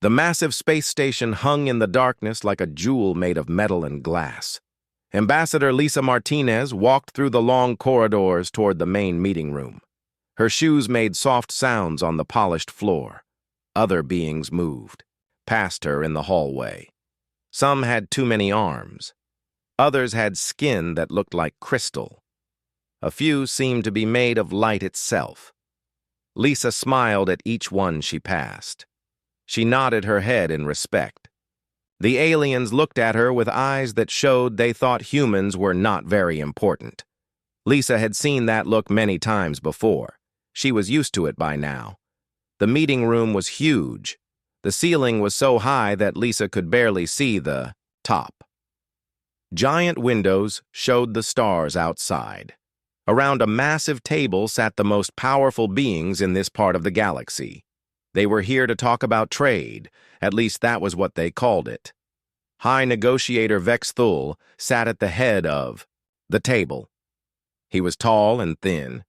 The massive space station hung in the darkness like a jewel made of metal and glass. Ambassador Lisa Martinez walked through the long corridors toward the main meeting room. Her shoes made soft sounds on the polished floor. Other beings moved, past her in the hallway. Some had too many arms. Others had skin that looked like crystal. A few seemed to be made of light itself. Lisa smiled at each one she passed. She nodded her head in respect. The aliens looked at her with eyes that showed they thought humans were not very important. Lisa had seen that look many times before. She was used to it by now. The meeting room was huge. The ceiling was so high that Lisa could barely see the top. Giant windows showed the stars outside. Around a massive table sat the most powerful beings in this part of the galaxy. They were here to talk about trade, at least that was what they called it. High Negotiator Vex Thul sat at the head of the table. He was tall and thin.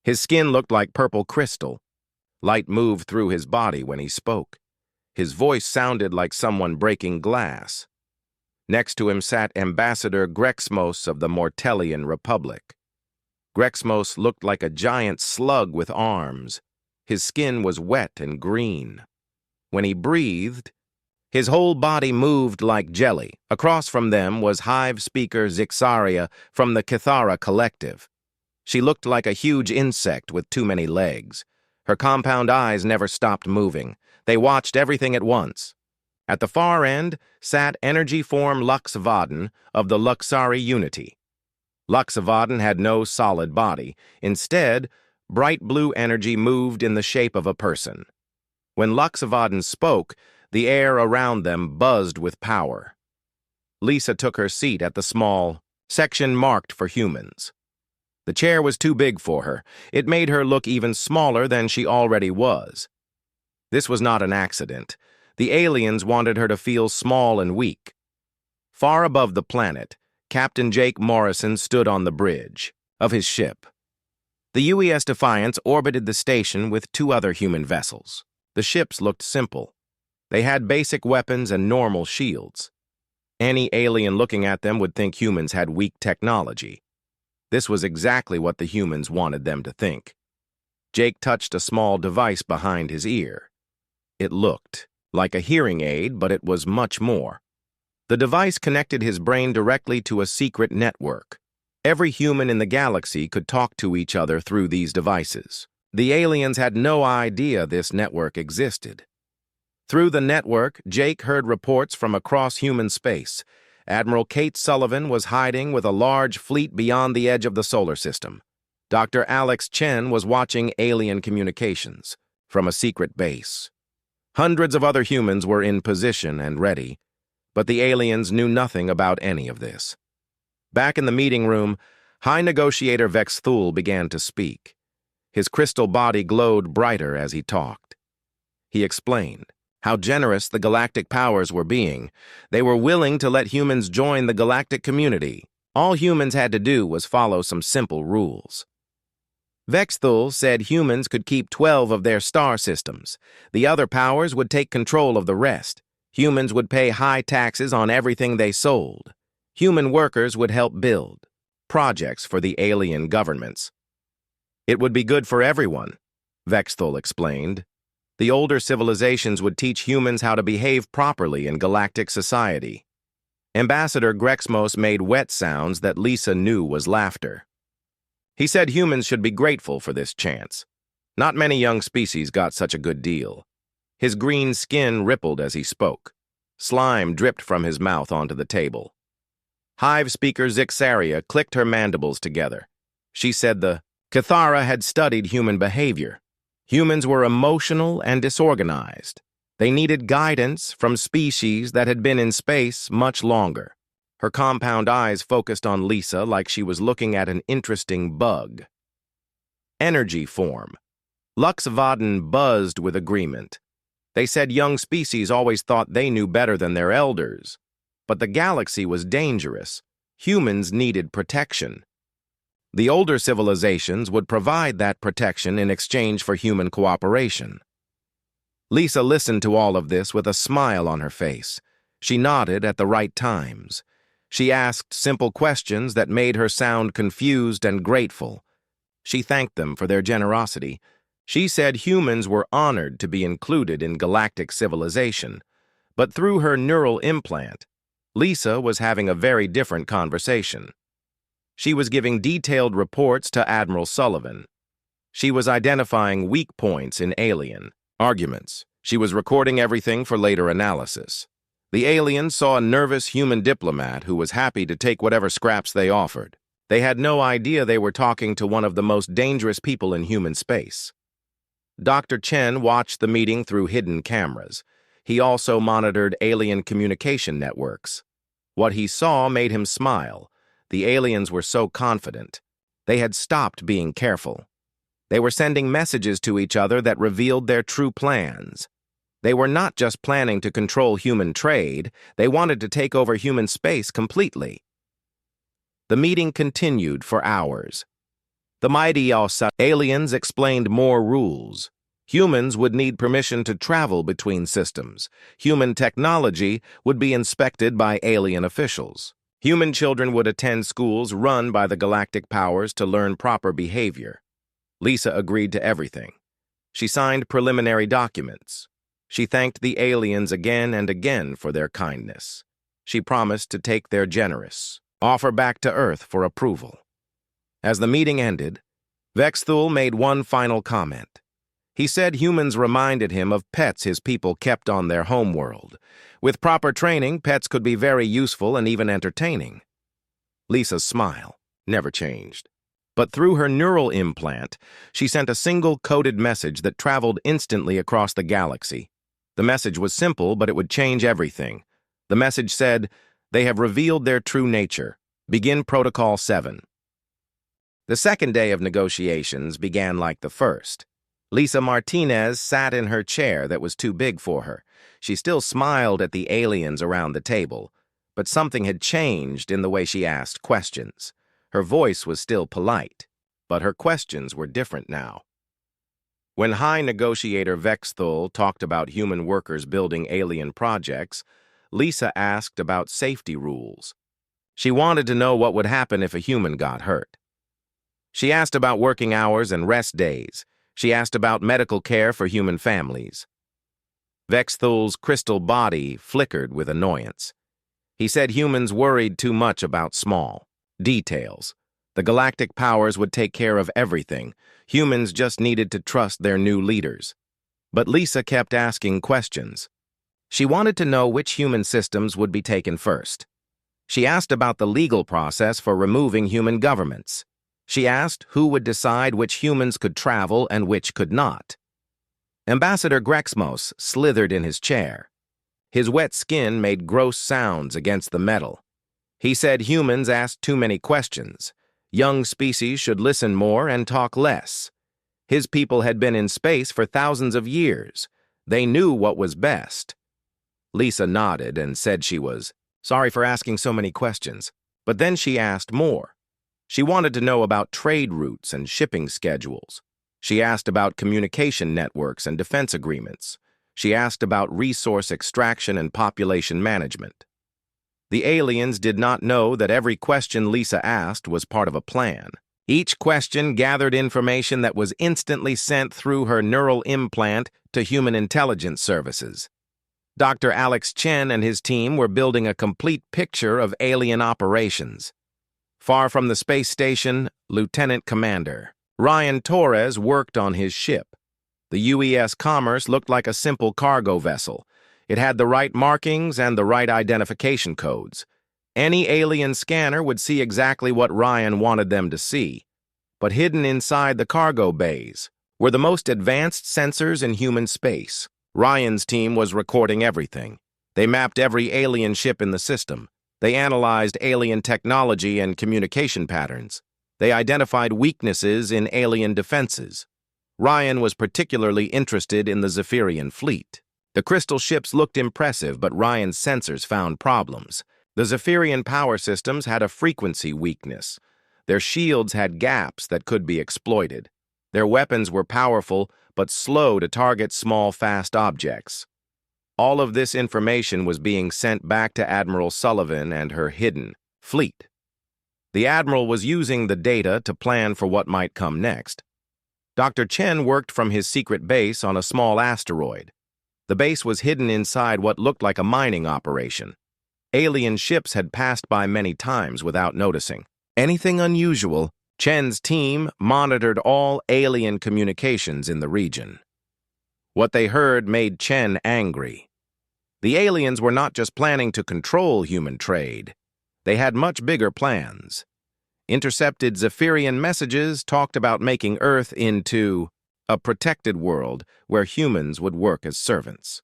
His skin looked like purple crystal. Light moved through his body when he spoke. His voice sounded like someone breaking glass. Next to him sat Ambassador Grexmos of the Mortellian Republic. Grexmos looked like a giant slug with arms. His skin was wet and green. When he breathed, his whole body moved like jelly. Across from them was Hive Speaker Zixaria from the Cathara Collective. She looked like a huge insect with too many legs. Her compound eyes never stopped moving. They watched everything at once. At the far end sat Energy Form Lux Vaden of the Luxari Unity. Lux Vaden had no solid body. Instead, bright blue energy moved in the shape of a person. When Lux Vaden spoke, the air around them buzzed with power. Lisa took her seat at the small section marked for humans. The chair was too big for her. It made her look even smaller than she already was. This was not an accident. The aliens wanted her to feel small and weak. Far above the planet, Captain Jake Morrison stood on the bridge of his ship. The UES Defiance orbited the station with two other human vessels. The ships looked simple. They had basic weapons and normal shields. Any alien looking at them would think humans had weak technology. This was exactly what the humans wanted them to think. Jake touched a small device behind his ear. It looked like a hearing aid, but it was much more. The device connected his brain directly to a secret network. Every human in the galaxy could talk to each other through these devices. The aliens had no idea this network existed. Through the network, Jake heard reports from across human space. Admiral Kate Sullivan was hiding with a large fleet beyond the edge of the solar system. Dr. Alex Chen was watching alien communications from a secret base. Hundreds of other humans were in position and ready, but the aliens knew nothing about any of this. Back in the meeting room, High Negotiator Vex Thul began to speak. His crystal body glowed brighter as he talked. He explained how generous the galactic powers were being. They were willing to let humans join the galactic community. All humans had to do was follow some simple rules. Vex Thul said humans could keep 12 of their star systems. The other powers would take control of the rest. Humans would pay high taxes on everything they sold. Human workers would help build projects for the alien governments. It would be good for everyone, Vex Thul explained. The older civilizations would teach humans how to behave properly in galactic society. Ambassador Grexmos made wet sounds that Lisa knew was laughter. He said humans should be grateful for this chance. Not many young species got such a good deal. His green skin rippled as he spoke. Slime dripped from his mouth onto the table. Hive Speaker Zixaria clicked her mandibles together. She said the Cathara had studied human behavior. Humans were emotional and disorganized. They needed guidance from species that had been in space much longer. Her compound eyes focused on Lisa like she was looking at an interesting bug. Energy form. Lux Vaden buzzed with agreement. They said young species always thought they knew better than their elders. But the galaxy was dangerous. Humans needed protection. The older civilizations would provide that protection in exchange for human cooperation. Lisa listened to all of this with a smile on her face. She nodded at the right times. She asked simple questions that made her sound confused and grateful. She thanked them for their generosity. She said humans were honored to be included in galactic civilization. But through her neural implant, Lisa was having a very different conversation. She was giving detailed reports to Admiral Sullivan. She was identifying weak points in alien arguments. She was recording everything for later analysis. The aliens saw a nervous human diplomat who was happy to take whatever scraps they offered. They had no idea they were talking to one of the most dangerous people in human space. Dr. Chen watched the meeting through hidden cameras. He also monitored alien communication networks. What he saw made him smile. The aliens were so confident. They had stopped being careful. They were sending messages to each other that revealed their true plans. They were not just planning to control human trade, they wanted to take over human space completely. The meeting continued for hours. The mighty aliens explained more rules. Humans would need permission to travel between systems. Human technology would be inspected by alien officials. Human children would attend schools run by the galactic powers to learn proper behavior. Lisa agreed to everything. She signed preliminary documents. She thanked the aliens again and again for their kindness. She promised to take their generous offer back to Earth for approval. As the meeting ended, Vexthul made one final comment. He said humans reminded him of pets his people kept on their homeworld. With proper training, pets could be very useful and even entertaining. Lisa's smile never changed. But through her neural implant, she sent a single coded message that traveled instantly across the galaxy. The message was simple, but it would change everything. The message said, "They have revealed their true nature. Begin Protocol 7." The second day of negotiations began like the first. Lisa Martinez sat in her chair that was too big for her. She still smiled at the aliens around the table, but something had changed in the way she asked questions. Her voice was still polite, but her questions were different now. When High Negotiator Vexthul talked about human workers building alien projects, Lisa asked about safety rules. She wanted to know what would happen if a human got hurt. She asked about working hours and rest days. She asked about medical care for human families. Vexthul's crystal body flickered with annoyance. He said humans worried too much about small details. The galactic powers would take care of everything. Humans just needed to trust their new leaders. But Lisa kept asking questions. She wanted to know which human systems would be taken first. She asked about the legal process for removing human governments. She asked who would decide which humans could travel and which could not. Ambassador Grexmos slithered in his chair. His wet skin made gross sounds against the metal. He said humans asked too many questions. Young species should listen more and talk less. His people had been in space for thousands of years. They knew what was best. Lisa nodded and said she was sorry for asking so many questions, but then she asked more. She wanted to know about trade routes and shipping schedules. She asked about communication networks and defense agreements. She asked about resource extraction and population management. The aliens did not know that every question Lisa asked was part of a plan. Each question gathered information that was instantly sent through her neural implant to human intelligence services. Dr. Alex Chen and his team were building a complete picture of alien operations. Far from the space station, Lieutenant Commander Ryan Torres worked on his ship. The UES Commerce looked like a simple cargo vessel. It had the right markings and the right identification codes. Any alien scanner would see exactly what Ryan wanted them to see. But hidden inside the cargo bays were the most advanced sensors in human space. Ryan's team was recording everything. They mapped every alien ship in the system. They analyzed alien technology and communication patterns. They identified weaknesses in alien defenses. Ryan was particularly interested in the Zephyrian fleet. The crystal ships looked impressive, but Ryan's sensors found problems. The Zephyrian power systems had a frequency weakness. Their shields had gaps that could be exploited. Their weapons were powerful, but slow to target small, fast objects. All of this information was being sent back to Admiral Sullivan and her hidden fleet. The Admiral was using the data to plan for what might come next. Dr. Chen worked from his secret base on a small asteroid. The base was hidden inside what looked like a mining operation. Alien ships had passed by many times without noticing anything unusual. Chen's team monitored all alien communications in the region. What they heard made Chen angry. The aliens were not just planning to control human trade. They had much bigger plans. Intercepted Zephyrian messages talked about making Earth into a protected world where humans would work as servants.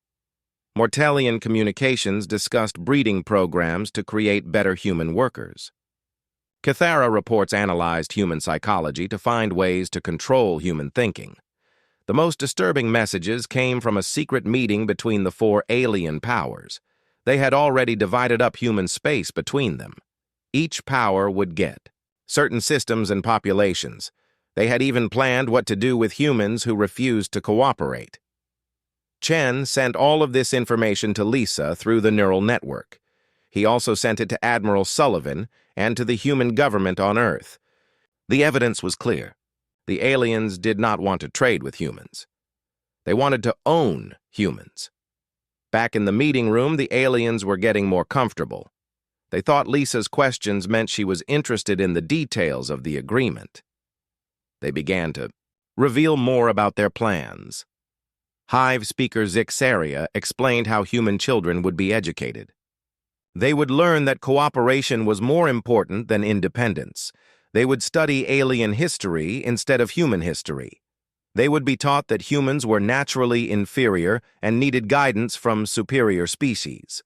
Mortalian communications discussed breeding programs to create better human workers. Cathara reports analyzed human psychology to find ways to control human thinking. The most disturbing messages came from a secret meeting between the 4 alien powers. They had already divided up human space between them. Each power would get certain systems and populations. They had even planned what to do with humans who refused to cooperate. Chen sent all of this information to Lisa through the neural network. He also sent it to Admiral Sullivan and to the human government on Earth. The evidence was clear. The aliens did not want to trade with humans. They wanted to own humans. Back in the meeting room, the aliens were getting more comfortable. They thought Lisa's questions meant she was interested in the details of the agreement. They began to reveal more about their plans. Hive speaker Zixaria explained how human children would be educated. They would learn that cooperation was more important than independence. They would study alien history instead of human history. They would be taught that humans were naturally inferior and needed guidance from superior species.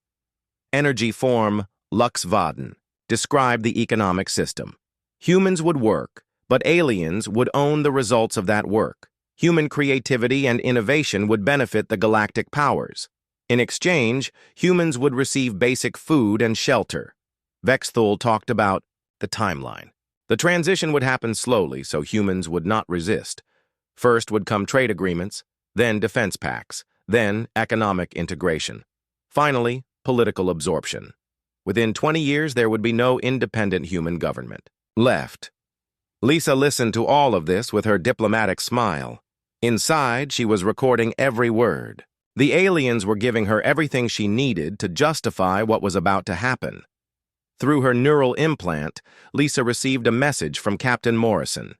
Energy form Luxvaden described the economic system. Humans would work, but aliens would own the results of that work. Human creativity and innovation would benefit the galactic powers. In exchange, humans would receive basic food and shelter. Vexthul talked about the timeline. The transition would happen slowly, so humans would not resist. First would come trade agreements, then defense pacts, then economic integration. Finally, political absorption. Within 20 years, there would be no independent human government left. Lisa listened to all of this with her diplomatic smile. Inside, she was recording every word. The aliens were giving her everything she needed to justify what was about to happen. Through her neural implant, Lisa received a message from Captain Morrison.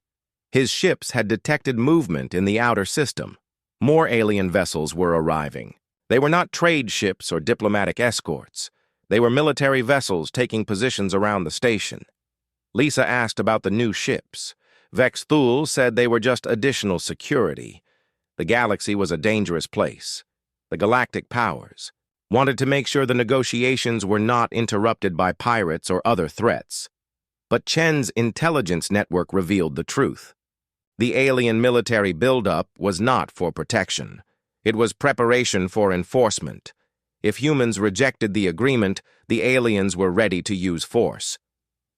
His ships had detected movement in the outer system. More alien vessels were arriving. They were not trade ships or diplomatic escorts. They were military vessels taking positions around the station. Lisa asked about the new ships. Vexthul said they were just additional security. The galaxy was a dangerous place. The galactic powers wanted to make sure the negotiations were not interrupted by pirates or other threats. But Chen's intelligence network revealed the truth. The alien military buildup was not for protection. It was preparation for enforcement. If humans rejected the agreement, the aliens were ready to use force.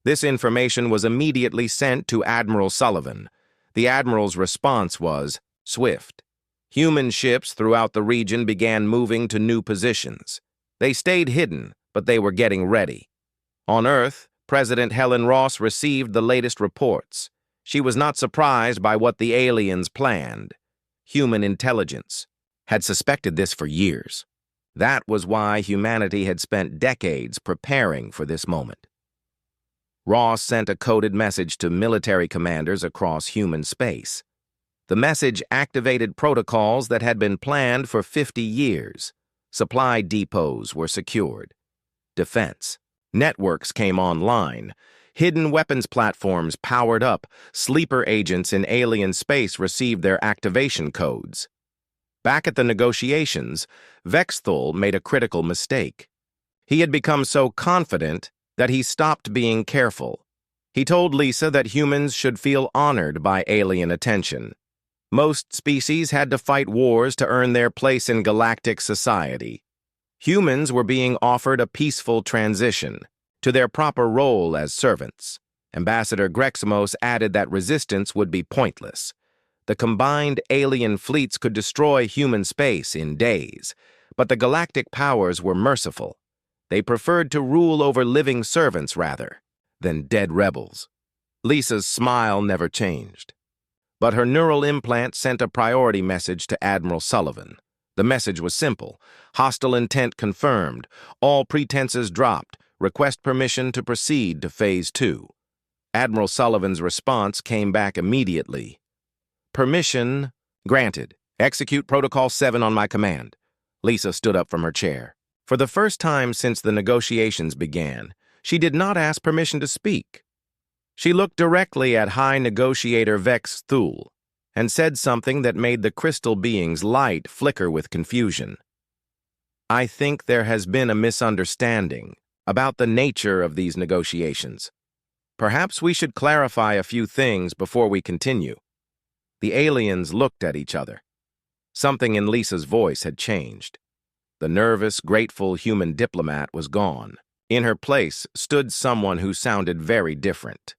This information was immediately sent to Admiral Sullivan. The Admiral's response was swift. Human ships throughout the region began moving to new positions. They stayed hidden, but they were getting ready. On Earth, President Helen Ross received the latest reports. She was not surprised by what the aliens planned. Human intelligence had suspected this for years. That was why humanity had spent decades preparing for this moment. Ross sent a coded message to military commanders across human space. The message activated protocols that had been planned for 50 years. Supply depots were secured. Defense networks came online. Hidden weapons platforms powered up. Sleeper agents in alien space received their activation codes. Back at the negotiations, Vexthul made a critical mistake. He had become so confident that he stopped being careful. He told Lisa that humans should feel honored by alien attention. Most species had to fight wars to earn their place in galactic society. Humans were being offered a peaceful transition to their proper role as servants. Ambassador Greximos added that resistance would be pointless. The combined alien fleets could destroy human space in days, but the galactic powers were merciful. They preferred to rule over living servants rather than dead rebels. Lisa's smile never changed, but her neural implant sent a priority message to Admiral Sullivan. The message was simple: hostile intent confirmed, all pretenses dropped, request permission to proceed to Phase 2. Admiral Sullivan's response came back immediately. Permission granted. Execute Protocol 7 on my command. Lisa stood up from her chair. For the first time since the negotiations began, she did not ask permission to speak. She looked directly at High Negotiator Vex Thule and said something that made the crystal being's light flicker with confusion. I think there has been a misunderstanding about the nature of these negotiations. Perhaps we should clarify a few things before we continue. The aliens looked at each other. Something in Lisa's voice had changed. The nervous, grateful human diplomat was gone. In her place stood someone who sounded very different.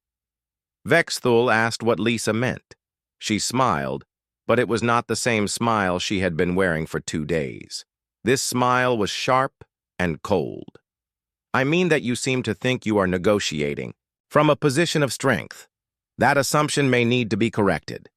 Vexthul asked what Lisa meant. She smiled, but it was not the same smile she had been wearing for 2 days. This smile was sharp and cold. I mean that you seem to think you are negotiating from a position of strength. That assumption may need to be corrected.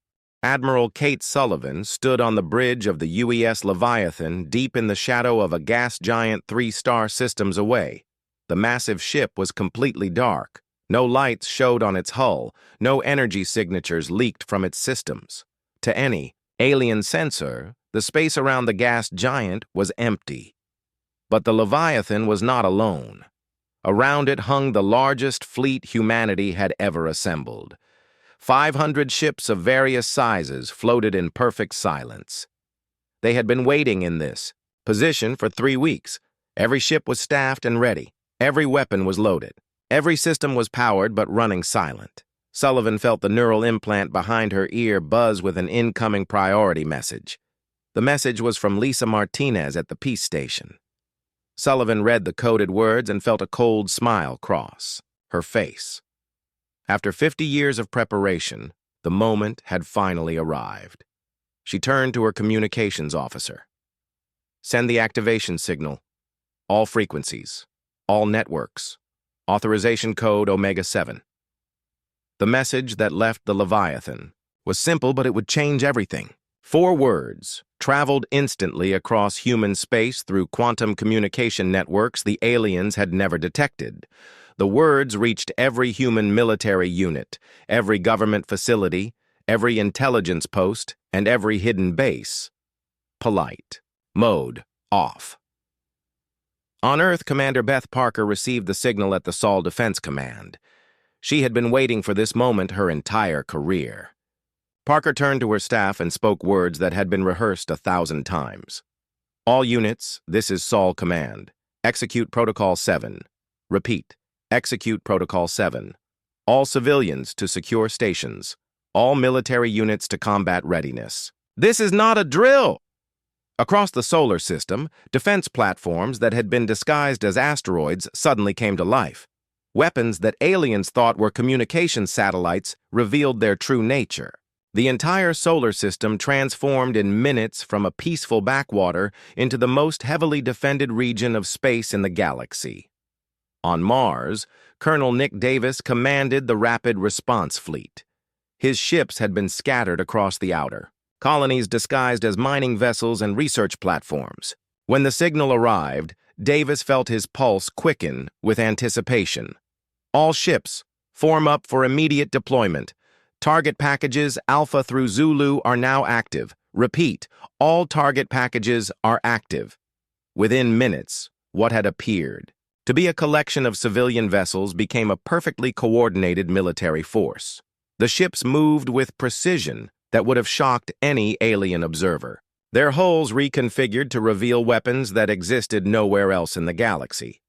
Admiral Kate Sullivan stood on the bridge of the UES Leviathan deep in the shadow of a gas giant 3-star systems away. The massive ship was completely dark. No lights showed on its hull, no energy signatures leaked from its systems. To any alien sensor, the space around the gas giant was empty. But the Leviathan was not alone. Around it hung the largest fleet humanity had ever assembled. 500 ships of various sizes floated in perfect silence. They had been waiting in this position for 3 weeks. Every ship was staffed and ready. Every weapon was loaded. Every system was powered but running silent. Sullivan felt the neural implant behind her ear buzz with an incoming priority message. The message was from Lisa Martinez at the peace station. Sullivan read the coded words and felt a cold smile cross her face. After 50 years of preparation, the moment had finally arrived. She turned to her communications officer. Send the activation signal. All frequencies. All networks. Authorization code Omega-7. The message that left the Leviathan was simple, but it would change everything. 4 words traveled instantly across human space through quantum communication networks the aliens had never detected. The words reached every human military unit, every government facility, every intelligence post, and every hidden base. Polite. Mode off. On Earth, Commander Beth Parker received the signal at the Sol Defense Command. She had been waiting for this moment her entire career. Parker turned to her staff and spoke words that had been rehearsed 1,000 times. All units, this is Sol Command. Execute Protocol 7. Repeat. Execute Protocol 7. All civilians to secure stations. All military units to combat readiness. This is not a drill! Across the solar system, defense platforms that had been disguised as asteroids suddenly came to life. Weapons that aliens thought were communication satellites revealed their true nature. The entire solar system transformed in minutes from a peaceful backwater into the most heavily defended region of space in the galaxy. On Mars, Colonel Nick Davis commanded the Rapid Response Fleet. His ships had been scattered across the outer colonies disguised as mining vessels and research platforms. When the signal arrived, Davis felt his pulse quicken with anticipation. All ships, form up for immediate deployment. Target packages Alpha through Zulu are now active. Repeat, all target packages are active. Within minutes, what had appeared to be a collection of civilian vessels became a perfectly coordinated military force. The ships moved with precision that would have shocked any alien observer. Their hulls reconfigured to reveal weapons that existed nowhere else in the galaxy.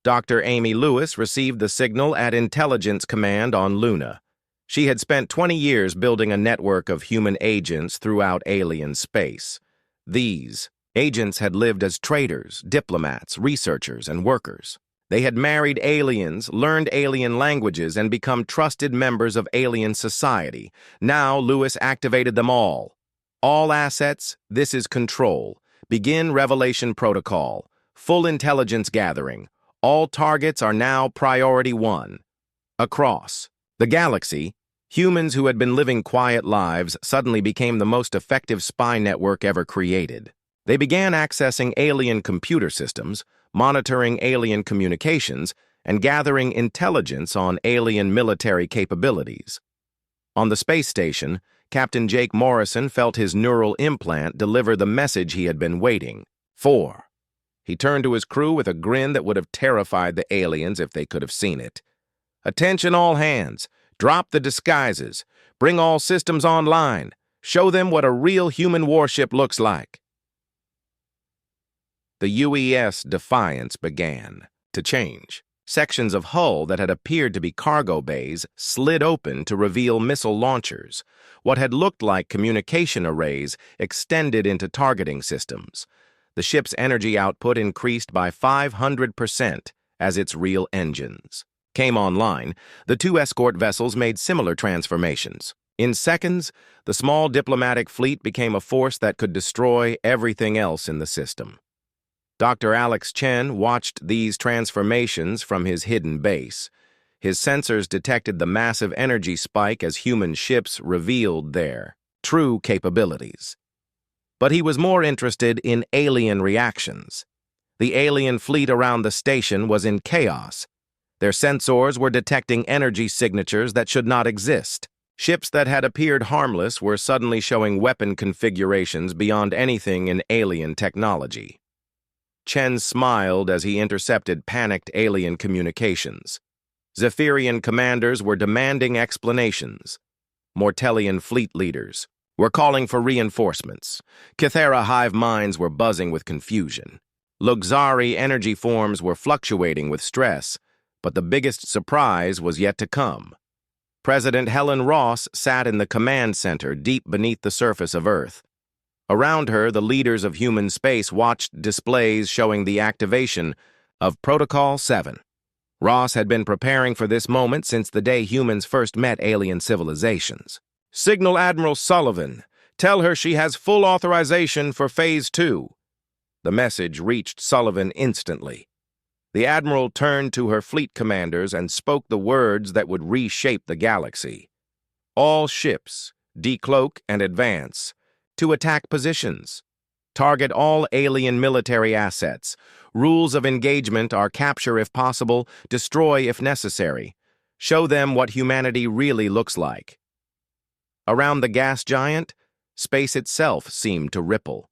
Dr. Amy Lewis received the signal at Intelligence Command on Luna. She had spent 20 years building a network of human agents throughout alien space. These agents had lived as traders, diplomats, researchers, and workers. They had married aliens, learned alien languages, and become trusted members of alien society. Now Lewis activated them all. All assets, this is control. Begin revelation protocol. Full intelligence gathering. All targets are now priority 1. Across the galaxy, humans who had been living quiet lives suddenly became the most effective spy network ever created. They began accessing alien computer systems, monitoring alien communications, and gathering intelligence on alien military capabilities. On the space station, Captain Jake Morrison felt his neural implant deliver the message he had been waiting for. He turned to his crew with a grin that would have terrified the aliens if they could have seen it. "Attention all hands. Drop the disguises. Bring all systems online. Show them what a real human warship looks like." The UES Defiance began to change. Sections of hull that had appeared to be cargo bays slid open to reveal missile launchers. What had looked like communication arrays extended into targeting systems. The ship's energy output increased by 500% as its real engines came online. The 2 escort vessels made similar transformations. In seconds, the small diplomatic fleet became a force that could destroy everything else in the system. Dr. Alex Chen watched these transformations from his hidden base. His sensors detected the massive energy spike as human ships revealed their true capabilities. But he was more interested in alien reactions. The alien fleet around the station was in chaos. Their sensors were detecting energy signatures that should not exist. Ships that had appeared harmless were suddenly showing weapon configurations beyond anything in alien technology. Chen smiled as he intercepted panicked alien communications. Zephyrian commanders were demanding explanations. Mortellian fleet leaders were calling for reinforcements. Kythera hive minds were buzzing with confusion. Luxari energy forms were fluctuating with stress, but the biggest surprise was yet to come. President Helen Ross sat in the command center deep beneath the surface of Earth. Around her, the leaders of human space watched displays showing the activation of Protocol 7. Ross had been preparing for this moment since the day humans first met alien civilizations. "Signal Admiral Sullivan. Tell her she has full authorization for Phase 2. The message reached Sullivan instantly. The Admiral turned to her fleet commanders and spoke the words that would reshape the galaxy. "All ships, decloak and advance. To attack positions. Target all alien military assets. Rules of engagement are capture if possible, destroy if necessary. Show them what humanity really looks like." Around the gas giant, space itself seemed to ripple.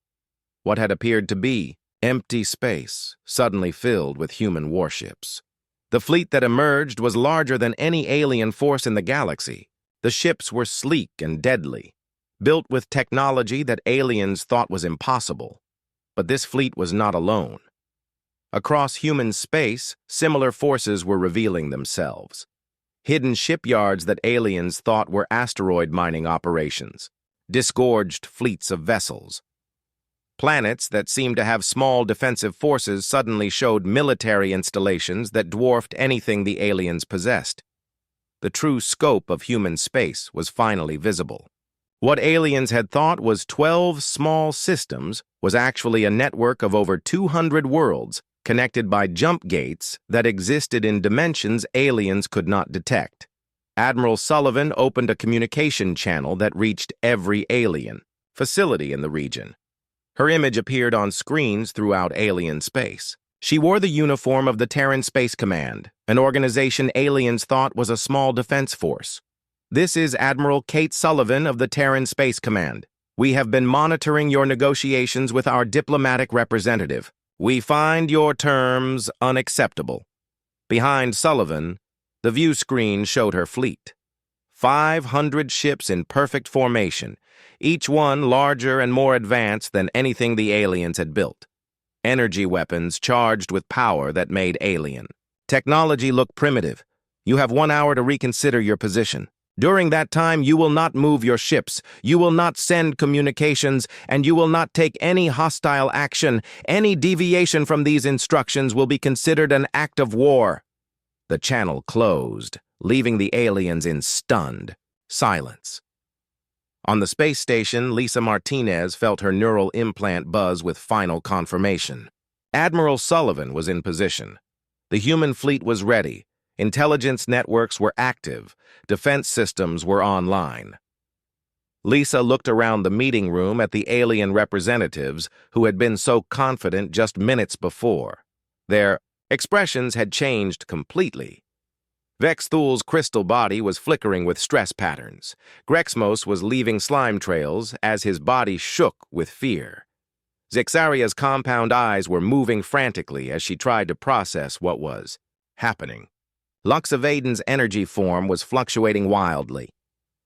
What had appeared to be empty space suddenly filled with human warships. The fleet that emerged was larger than any alien force in the galaxy. The ships were sleek and deadly, built with technology that aliens thought was impossible. But this fleet was not alone. Across human space, similar forces were revealing themselves. Hidden shipyards that aliens thought were asteroid mining operations. Disgorged fleets of vessels. Planets that seemed to have small defensive forces suddenly showed military installations that dwarfed anything the aliens possessed. The true scope of human space was finally visible. What aliens had thought was 12 small systems was actually a network of over 200 worlds connected by jump gates that existed in dimensions aliens could not detect. Admiral Sullivan opened a communication channel that reached every alien facility in the region. Her image appeared on screens throughout alien space. She wore the uniform of the Terran Space Command, an organization aliens thought was a small defense force. "This is Admiral Kate Sullivan of the Terran Space Command. We have been monitoring your negotiations with our diplomatic representative. We find your terms unacceptable." Behind Sullivan, the view screen showed her fleet. 500 ships in perfect formation, each one larger and more advanced than anything the aliens had built. Energy weapons charged with power that made alien. Technology looked primitive. "You have 1 hour to reconsider your position." During that time, you will not move your ships, you will not send communications, and you will not take any hostile action. Any deviation from these instructions will be considered an act of war." The channel closed, leaving the aliens in stunned silence. On the space station, Lisa Martinez felt her neural implant buzz with final confirmation. Admiral Sullivan was in position. The human fleet was ready. Intelligence networks were active. Defense systems were online. Lisa looked around the meeting room at the alien representatives who had been so confident just minutes before. Their expressions had changed completely. Vexthul's crystal body was flickering with stress patterns. Grexmos was leaving slime trails as his body shook with fear. Zixaria's compound eyes were moving frantically as she tried to process what was happening. Luxavaden's energy form was fluctuating wildly.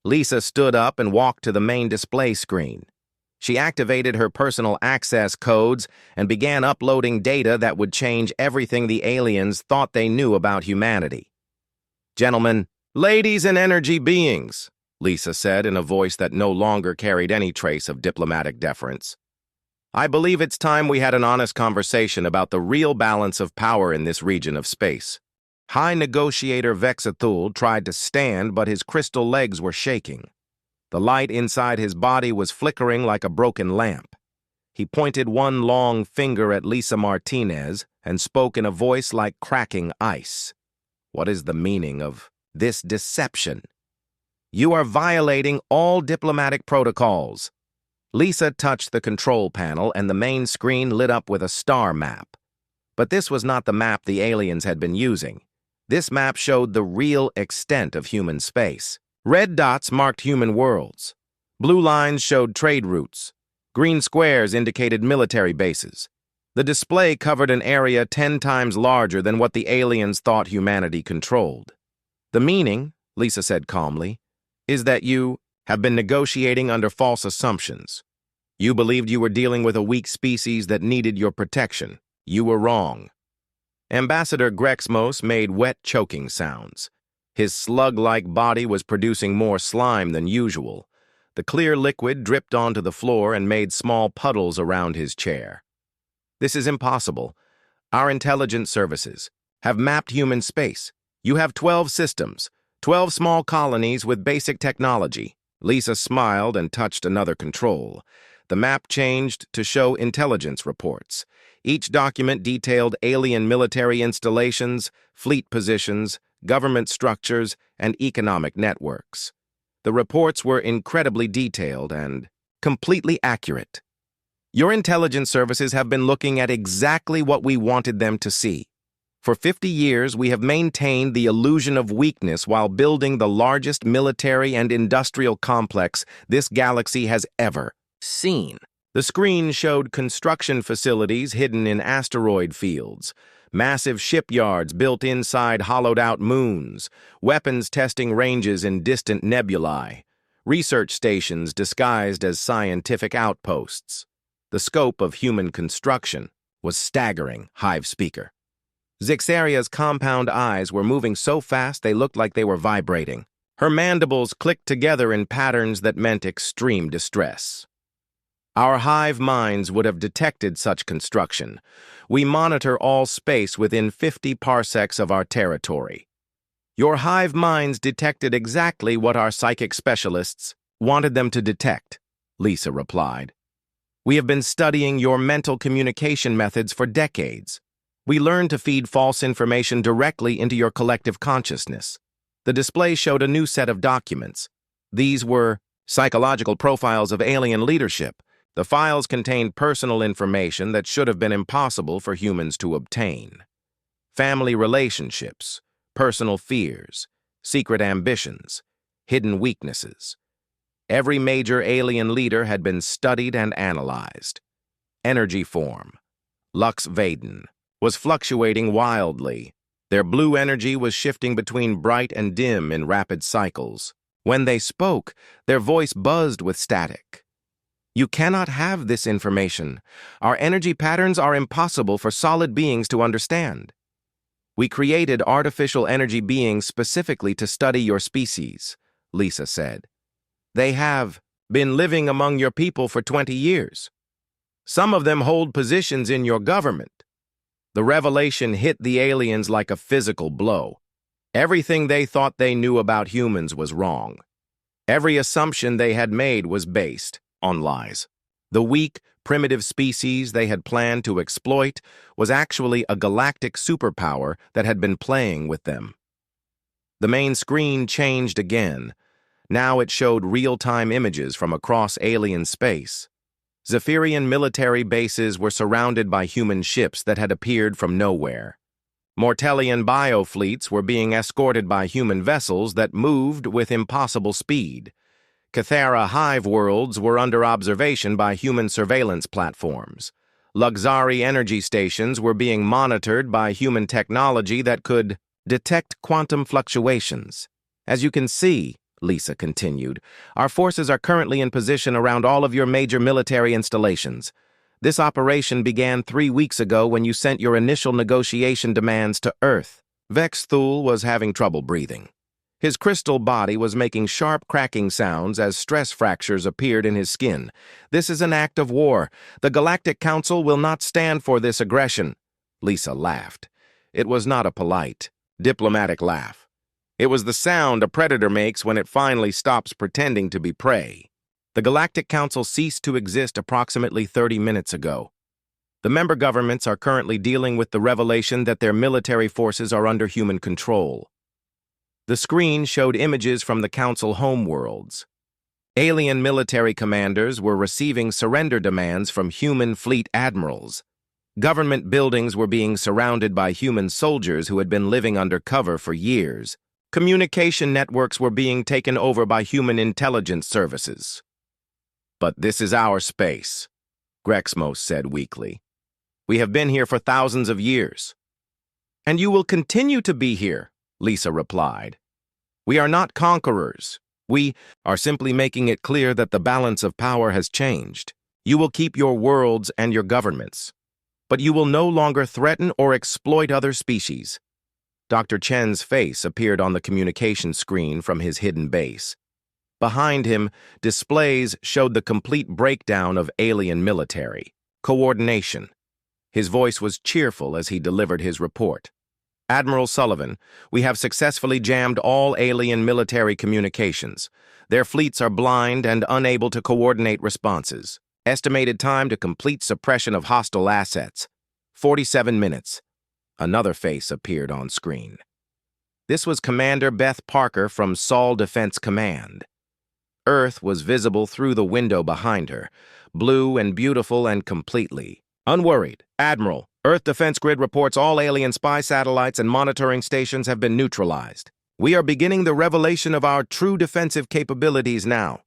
Lisa stood up and walked to the main display screen. She activated her personal access codes and began uploading data that would change everything the aliens thought they knew about humanity. "Gentlemen, ladies and energy beings," Lisa said in a voice that no longer carried any trace of diplomatic deference. "I believe it's time we had an honest conversation about the real balance of power in this region of space." High Negotiator Vexthul tried to stand, but his crystal legs were shaking. The light inside his body was flickering like a broken lamp. He pointed one long finger at Lisa Martinez and spoke in a voice like cracking ice. "What is the meaning of this deception? You are violating all diplomatic protocols." Lisa touched the control panel and the main screen lit up with a star map. But this was not the map the aliens had been using. This map showed the real extent of human space. Red dots marked human worlds. Blue lines showed trade routes. Green squares indicated military bases. The display covered an area 10 times larger than what the aliens thought humanity controlled. "The meaning," Lisa said calmly, "is that you have been negotiating under false assumptions. You believed you were dealing with a weak species that needed your protection. You were wrong." Ambassador Grexmos made wet choking sounds. His slug-like body was producing more slime than usual. The clear liquid dripped onto the floor and made small puddles around his chair. "This is impossible. Our intelligence services have mapped human space. You have 12 systems, 12 small colonies with basic technology." Lisa smiled and touched another control. The map changed to show intelligence reports. Each document detailed alien military installations, fleet positions, government structures, and economic networks. The reports were incredibly detailed and completely accurate. Your intelligence services have been looking at exactly what we wanted them to see. For 50 years, we have maintained the illusion of weakness while building the largest military and industrial complex this galaxy has ever seen. The screen showed construction facilities hidden in asteroid fields, massive shipyards built inside hollowed-out moons, weapons testing ranges in distant nebulae, research stations disguised as scientific outposts. The scope of human construction was staggering, Hive Speaker. Zixaria's compound eyes were moving so fast they looked like they were vibrating. Her mandibles clicked together in patterns that meant extreme distress. Our hive minds would have detected such construction. We monitor all space within 50 parsecs of our territory. Your hive minds detected exactly what our psychic specialists wanted them to detect, Lisa replied. We have been studying your mental communication methods for decades. We learned to feed false information directly into your collective consciousness. The display showed a new set of documents. These were psychological profiles of alien leadership. The files contained personal information that should have been impossible for humans to obtain. Family relationships, personal fears, secret ambitions, hidden weaknesses. Every major alien leader had been studied and analyzed. Energy form, Lux Vaden, was fluctuating wildly. Their blue energy was shifting between bright and dim in rapid cycles. When they spoke, their voice buzzed with static. You cannot have this information. Our energy patterns are impossible for solid beings to understand. We created artificial energy beings specifically to study your species. Lisa said. "They have been living among your people for 20 years. Some of them hold positions in your government." The revelation hit the aliens like a physical blow. Everything they thought they knew about humans was wrong. Every assumption they had made was based on lies. The weak, primitive species they had planned to exploit was actually a galactic superpower that had been playing with them. The main screen changed again. Now it showed real-time images from across alien space. Zephyrian military bases were surrounded by human ships that had appeared from nowhere. Mortellian biofleets were being escorted by human vessels that moved with impossible speed. Cathara hive worlds were under observation by human surveillance platforms. Luxari energy stations were being monitored by human technology that could detect quantum fluctuations. "As you can see," Lisa continued, "our forces are currently in position around all of your major military installations. This operation began 3 weeks ago when you sent your initial negotiation demands to Earth." Vexthul was having trouble breathing. His crystal body was making sharp cracking sounds as stress fractures appeared in his skin. "This is an act of war. The Galactic Council will not stand for this aggression." Lisa laughed. It was not a polite, diplomatic laugh. It was the sound a predator makes when it finally stops pretending to be prey. The Galactic Council ceased to exist approximately 30 minutes ago. The member governments are currently dealing with the revelation that their military forces are under human control. The screen showed images from the Council homeworlds. Alien military commanders were receiving surrender demands from human fleet admirals. Government buildings were being surrounded by human soldiers who had been living under cover for years. Communication networks were being taken over by human intelligence services. "But this is our space," Grexmos said weakly. "We have been here for thousands of years." "And you will continue to be here," Lisa replied. "We are not conquerors. We are simply making it clear that the balance of power has changed. You will keep your worlds and your governments, but you will no longer threaten or exploit other species." Dr. Chen's face appeared on the communication screen from his hidden base. Behind him, displays showed the complete breakdown of alien military coordination. His voice was cheerful as he delivered his report. "Admiral Sullivan, we have successfully jammed all alien military communications. Their fleets are blind and unable to coordinate responses. Estimated time to complete suppression of hostile assets: 47 minutes. Another face appeared on screen. This was Commander Beth Parker from Sol Defense Command. Earth was visible through the window behind her, blue and beautiful and completely unworried. "Admiral, Earth Defense Grid reports all alien spy satellites and monitoring stations have been neutralized. We are beginning the revelation of our true defensive capabilities now."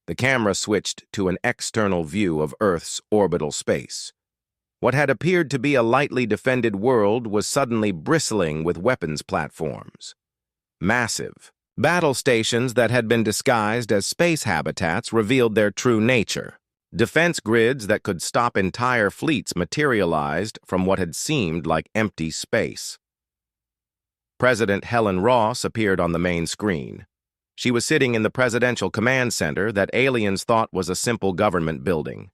The camera switched to an external view of Earth's orbital space. What had appeared to be a lightly defended world was suddenly bristling with weapons platforms. Massive battle stations that had been disguised as space habitats revealed their true nature. Defense grids that could stop entire fleets materialized from what had seemed like empty space. President Helen Ross appeared on the main screen. She was sitting in the Presidential Command Center that aliens thought was a simple government building.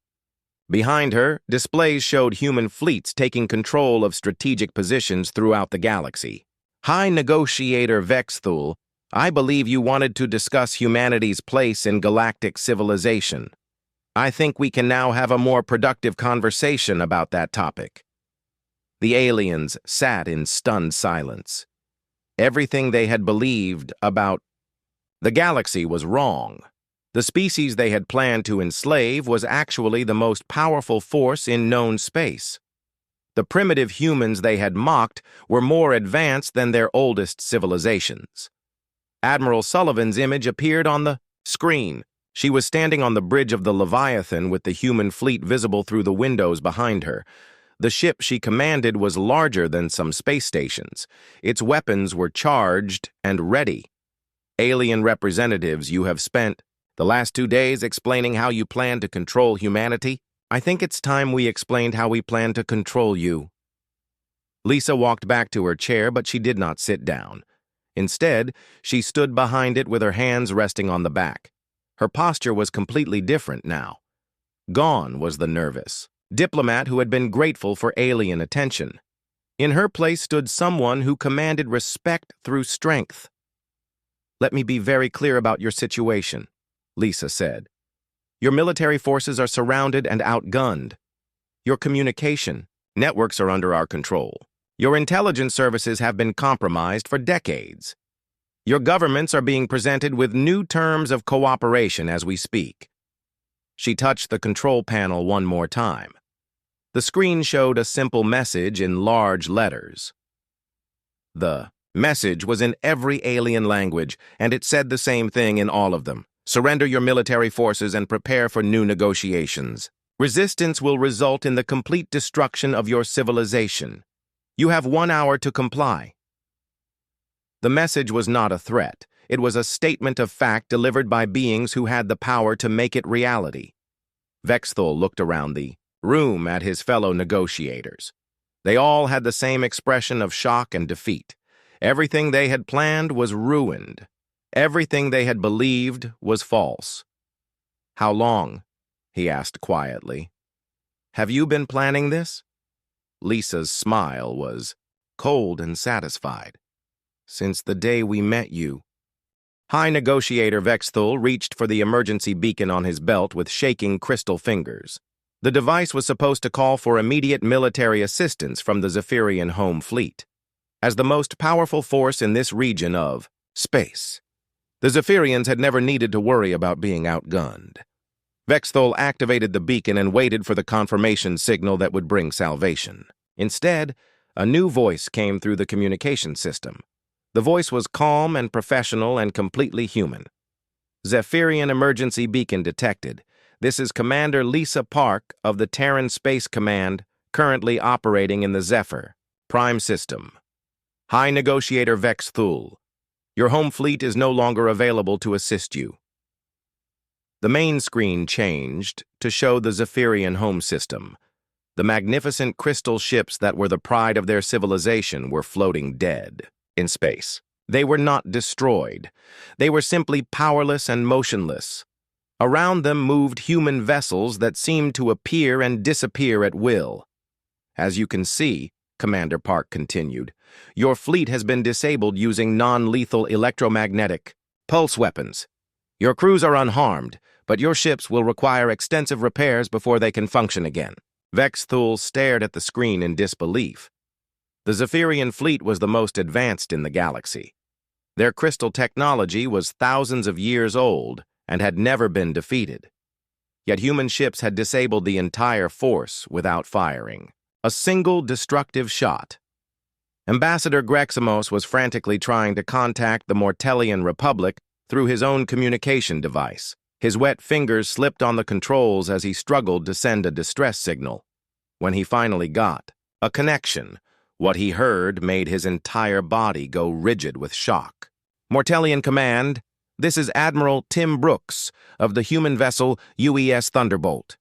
Behind her, displays showed human fleets taking control of strategic positions throughout the galaxy. "High Negotiator Vexthul, I believe you wanted to discuss humanity's place in galactic civilization. I think we can now have a more productive conversation about that topic." The aliens sat in stunned silence. Everything they had believed about the galaxy was wrong. The species they had planned to enslave was actually the most powerful force in known space. The primitive humans they had mocked were more advanced than their oldest civilizations. Admiral Sullivan's image appeared on the screen. She was standing on the bridge of the Leviathan with the human fleet visible through the windows behind her. The ship she commanded was larger than some space stations. Its weapons were charged and ready. "Alien representatives, you have spent the last 2 days explaining how you plan to control humanity. I think it's time we explained how we plan to control you." Lisa walked back to her chair, but she did not sit down. Instead, she stood behind it with her hands resting on the back. Her posture was completely different now. Gone was the nervous diplomat who had been grateful for alien attention. In her place stood someone who commanded respect through strength. "Let me be very clear about your situation," Lisa said. "Your military forces are surrounded and outgunned. Your communication networks are under our control. Your intelligence services have been compromised for decades. Your governments are being presented with new terms of cooperation as we speak." She touched the control panel one more time. The screen showed a simple message in large letters. The message was in every alien language, and it said the same thing in all of them. "Surrender your military forces and prepare for new negotiations. Resistance will result in the complete destruction of your civilization. You have 1 hour to comply." The message was not a threat. It was a statement of fact delivered by beings who had the power to make it reality. Vexthul looked around the room at his fellow negotiators. They all had the same expression of shock and defeat. Everything they had planned was ruined. Everything they had believed was false. "How long?" he asked quietly. "Have you been planning this?" Lisa's smile was cold and satisfied. "Since the day we met you." High Negotiator Vexthul reached for the emergency beacon on his belt with shaking crystal fingers. The device was supposed to call for immediate military assistance from the Zephyrian home fleet. As the most powerful force in this region of space, the Zephyrians had never needed to worry about being outgunned. Vexthul activated the beacon and waited for the confirmation signal that would bring salvation. Instead, a new voice came through the communication system. The voice was calm and professional and completely human. "Zephyrian emergency beacon detected. This is Commander Lisa Park of the Terran Space Command, currently operating in the Zephyr Prime System. High Negotiator Vexthul. Your home fleet is no longer available to assist you." The main screen changed to show the Zephyrian home system. The magnificent crystal ships that were the pride of their civilization were floating dead in space. They were not destroyed. They were simply powerless and motionless. Around them moved human vessels that seemed to appear and disappear at will. "As you can see," Commander Park continued, "your fleet has been disabled using non-lethal electromagnetic pulse weapons. Your crews are unharmed, but your ships will require extensive repairs before they can function again." Vexthul stared at the screen in disbelief. The Zephyrian fleet was the most advanced in the galaxy. Their crystal technology was thousands of years old and had never been defeated. Yet human ships had disabled the entire force without firing a single destructive shot. Ambassador Greximos was frantically trying to contact the Mortellian Republic through his own communication device. His wet fingers slipped on the controls as he struggled to send a distress signal. When he finally got a connection, what he heard made his entire body go rigid with shock. "Mortellian Command, this is Admiral Tim Brooks of the human vessel UES Thunderbolt.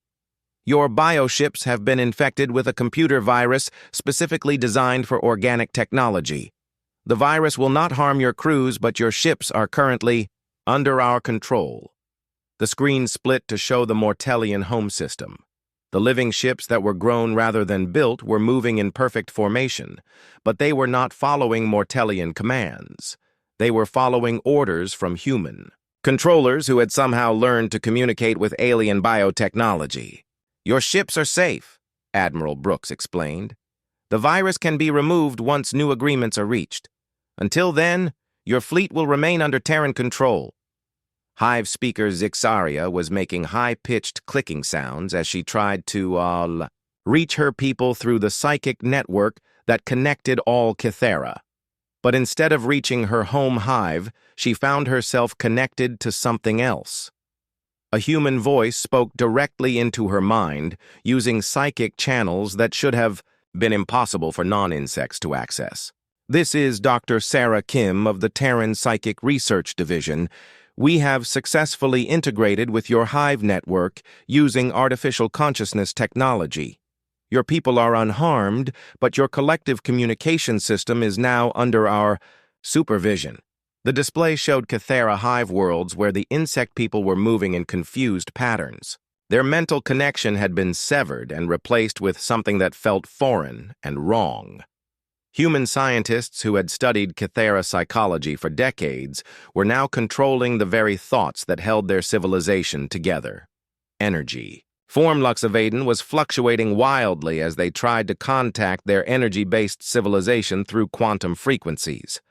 Your bioships have been infected with a computer virus specifically designed for organic technology. The virus will not harm your crews, but your ships are currently under our control." The screen split to show the Mortellian home system. The living ships that were grown rather than built were moving in perfect formation, but they were not following Mortellian commands. They were following orders from human controllers who had somehow learned to communicate with alien biotechnology. "Your ships are safe," Admiral Brooks explained. "The virus can be removed once new agreements are reached. Until then, your fleet will remain under Terran control." Hive speaker Zixaria was making high-pitched clicking sounds as she tried to, reach her people through the psychic network that connected all Kythera. But instead of reaching her home hive, she found herself connected to something else. A human voice spoke directly into her mind, using psychic channels that should have been impossible for non-insects to access. "This is Dr. Sarah Kim of the Terran Psychic Research Division. We have successfully integrated with your hive network using artificial consciousness technology. Your people are unharmed, but your collective communication system is now under our Supervision. The display showed Cathera hive worlds where the insect people were moving in confused patterns. Their mental connection had been severed and replaced with something that felt foreign and wrong. Human scientists who had studied Cathera psychology for decades were now controlling the very thoughts that held their civilization together. Energy. Formluxevaden was fluctuating wildly as they tried to contact their energy-based civilization through quantum frequencies.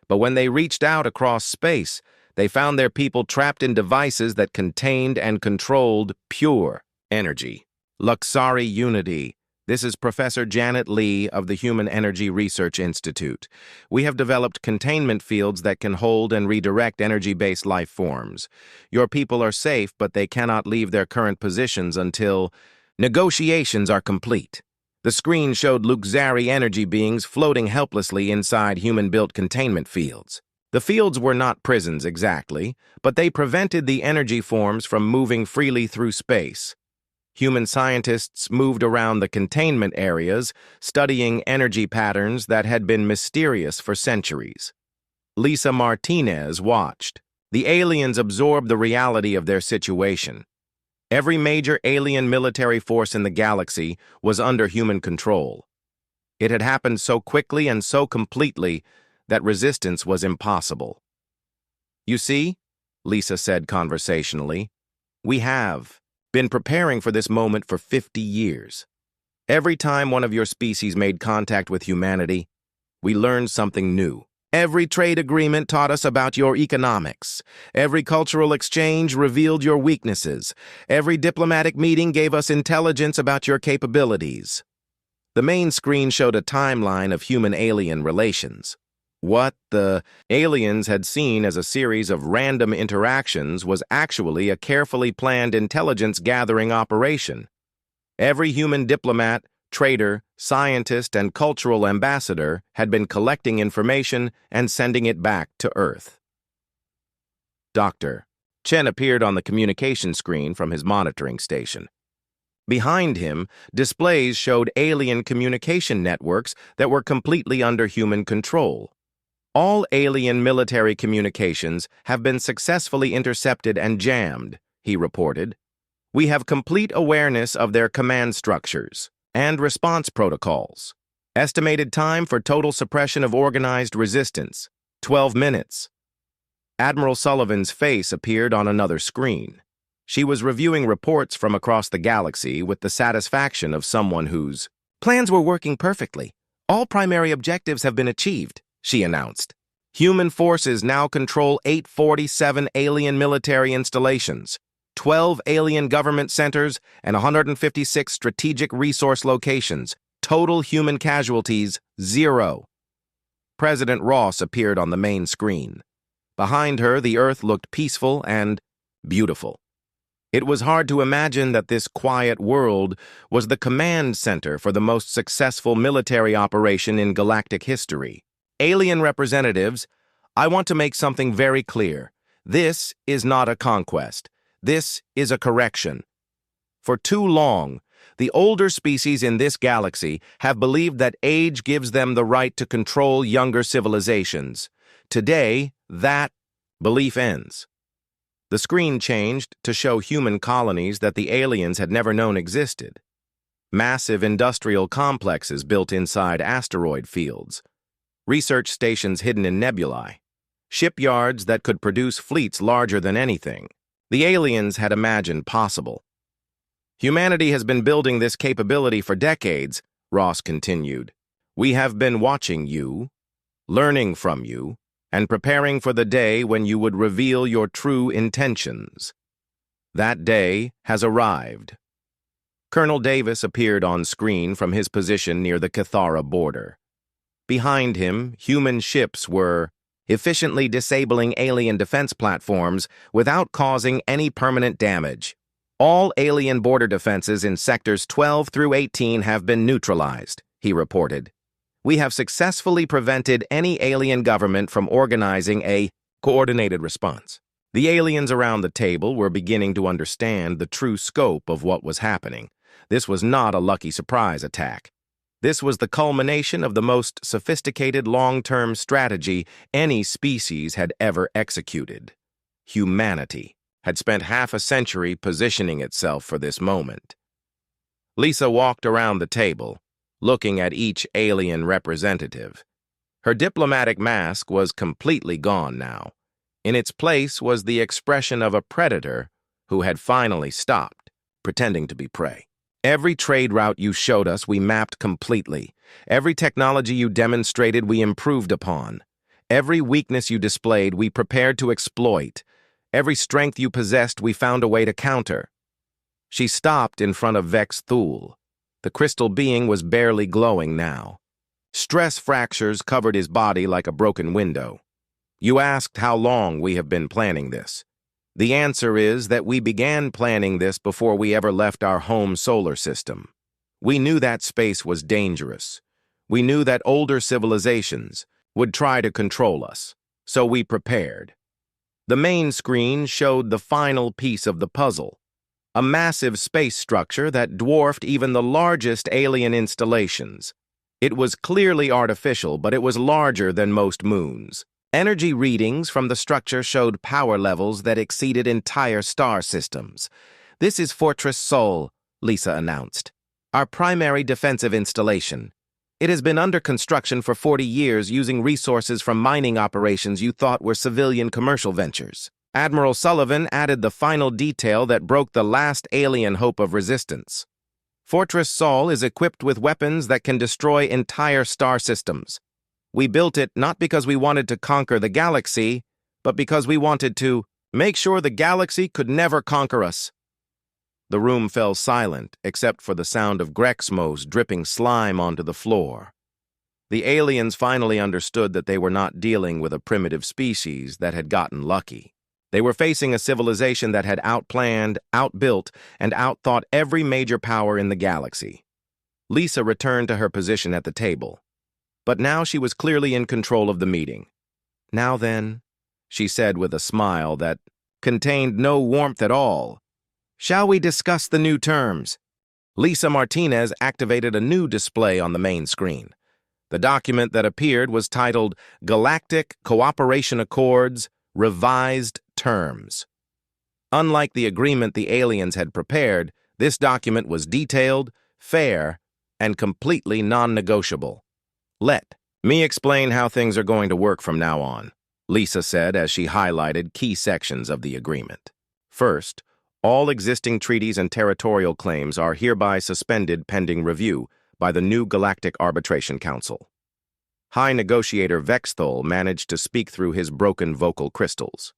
But when they reached out across space, they found their people trapped in devices that contained and controlled pure energy. Luxari Unity. This is Professor Janet Lee of the Human Energy Research Institute. We have developed containment fields that can hold and redirect energy-based life forms. Your people are safe, but they cannot leave their current positions until negotiations are complete. The screen showed Luxari energy beings floating helplessly inside human-built containment fields. The fields were not prisons exactly, but they prevented the energy forms from moving freely through space. Human scientists moved around the containment areas, studying energy patterns that had been mysterious for centuries. Lisa Martinez watched. The aliens absorbed the reality of their situation. Every major alien military force in the galaxy was under human control. It had happened so quickly and so completely that resistance was impossible. "You see," Lisa said conversationally, "we have been preparing for this moment for 50 years. Every time one of your species made contact with humanity, we learned something new. Every trade agreement taught us about your economics. Every cultural exchange revealed your weaknesses. Every diplomatic meeting gave us intelligence about your capabilities." The main screen showed a timeline of human-alien relations. What the aliens had seen as a series of random interactions was actually a carefully planned intelligence-gathering operation. Every human diplomat, trader, scientist, and cultural ambassador had been collecting information and sending it back to Earth. Dr. Chen appeared on the communication screen from his monitoring station. Behind him, displays showed alien communication networks that were completely under human control. "All alien military communications have been successfully intercepted and jammed," he reported. "We have complete awareness of their command structures and response protocols. Estimated time for total suppression of organized resistance, 12 minutes. Admiral Sullivan's face appeared on another screen. She was reviewing reports from across the galaxy with the satisfaction of someone whose plans were working perfectly. "All primary objectives have been achieved," she announced. "Human forces now control 847 alien military installations, 12 alien government centers, and 156 strategic resource locations. Total human casualties, 0. President Ross appeared on the main screen. Behind her, the Earth looked peaceful and beautiful. It was hard to imagine that this quiet world was the command center for the most successful military operation in galactic history. "Alien representatives, I want to make something very clear. This is not a conquest. This is a correction. For too long, the older species in this galaxy have believed that age gives them the right to control younger civilizations. Today, that belief ends." The screen changed to show human colonies that the aliens had never known existed. Massive industrial complexes built inside asteroid fields. Research stations hidden in nebulae. Shipyards that could produce fleets larger than anything the aliens had imagined possible. "Humanity has been building this capability for decades," Ross continued. "We have been watching you, learning from you, and preparing for the day when you would reveal your true intentions. That day has arrived." Colonel Davis appeared on screen from his position near the Cathara border. Behind him, human ships were efficiently disabling alien defense platforms without causing any permanent damage. "All alien border defenses in sectors 12 through 18 have been neutralized," he reported. "We have successfully prevented any alien government from organizing a coordinated response." The aliens around the table were beginning to understand the true scope of what was happening. This was not a lucky surprise attack. This was the culmination of the most sophisticated long-term strategy any species had ever executed. Humanity had spent half a century positioning itself for this moment. Lisa walked around the table, looking at each alien representative. Her diplomatic mask was completely gone now. In its place was the expression of a predator who had finally stopped, pretending to be prey. Every trade route you showed us, we mapped completely. Every technology you demonstrated, we improved upon. Every weakness you displayed, we prepared to exploit. Every strength you possessed, we found a way to counter. She stopped in front of Vex Thule. The crystal being was barely glowing now. Stress fractures covered his body like a broken window. You asked how long we have been planning this. The answer is that we began planning this before we ever left our home solar system. We knew that space was dangerous. We knew that older civilizations would try to control us, so we prepared. The main screen showed the final piece of the puzzle, a massive space structure that dwarfed even the largest alien installations. It was clearly artificial, but it was larger than most moons. Energy readings from the structure showed power levels that exceeded entire star systems. "This is Fortress Sol," Lisa announced. "Our primary defensive installation. It has been under construction for 40 years using resources from mining operations you thought were civilian commercial ventures." Admiral Sullivan added the final detail that broke the last alien hope of resistance. "Fortress Sol is equipped with weapons that can destroy entire star systems. We built it not because we wanted to conquer the galaxy, but because we wanted to make sure the galaxy could never conquer us." The room fell silent, except for the sound of Grexmos dripping slime onto the floor. The aliens finally understood that they were not dealing with a primitive species that had gotten lucky. They were facing a civilization that had outplanned, outbuilt, and outthought every major power in the galaxy. Lisa returned to her position at the table. But now she was clearly in control of the meeting. "Now then," she said with a smile that contained no warmth at all, "shall we discuss the new terms?" Lisa Martinez activated a new display on the main screen. The document that appeared was titled Galactic Cooperation Accords, Revised Terms. Unlike the agreement the aliens had prepared, this document was detailed, fair, and completely non-negotiable. "Let me explain how things are going to work from now on," Lisa said as she highlighted key sections of the agreement. "First, all existing treaties and territorial claims are hereby suspended pending review by the new Galactic Arbitration Council." High Negotiator Vexthol managed to speak through his broken vocal crystals.